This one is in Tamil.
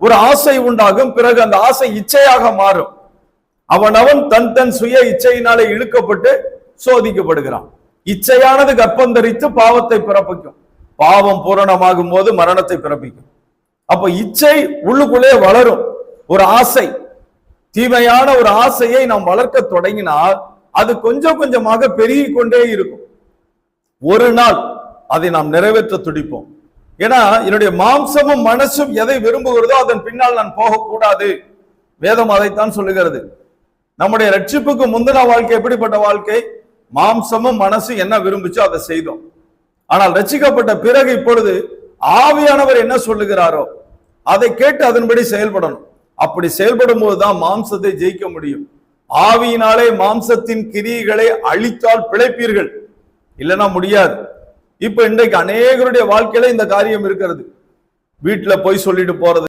ஒரு ஆசை உண்டாகும். பிறகு அந்த ஆசை இச்சையாக மாறும். அவன் தன் சுய இச்சையினாலே இழுக்கப்பட்டு சோதிக்கப்படுகிறான். இச்சையானது கர்ப்பந்தரித்து பாவத்தை பிறப்பிக்கும். பாவம் பூரணமாகும் போது மரணத்தை பிறப்பிக்கும். அப்ப இச்சை உள்ளுக்குள்ளே வளரும். ஒரு ஆசை, தீமையான ஒரு ஆசையை நாம் வளர்க்க தொடங்கினால் அது கொஞ்சம் கொஞ்சமாக பெருகி கொண்டே இருக்கும். ஒரு நாள் அதை நாம் நிறைவேற்ற துடிப்போம். ஏன்னா என்னுடைய மாம்சமும் மனசும் எதை விரும்புகிறதோ அதன் பின்னால் நான் போகக்கூடாது. வேதம் அதைத்தான் சொல்லுகிறது. நம்முடைய ரட்சிப்புக்கு முந்தின வாழ்க்கை எப்படிப்பட்ட வாழ்க்கை? மாம்சமும் மனசு என்ன விரும்பிச்சோ அதை செய்தோம். ஆனால் ரட்சிக்கப்பட்ட பிறகு இப்பொழுது ஆவியானவர் என்ன சொல்லுகிறாரோ அதை கேட்டு அதன்படி செயல்படணும். அப்படி செயல்படும் போதுதான் மாம்சத்தை ஜெயிக்க முடியும். ஆவியினாலே மாம்சத்தின் கிரியைகளை அழித்தால் பிழைப்பீர்கள், இல்லைன்னா முடியாது. இப்ப இன்றைக்கு அநேகருடைய வாழ்க்கையில இந்த காரியம் இருக்கிறது. வீட்டுல போய் சொல்லிட்டு போறது,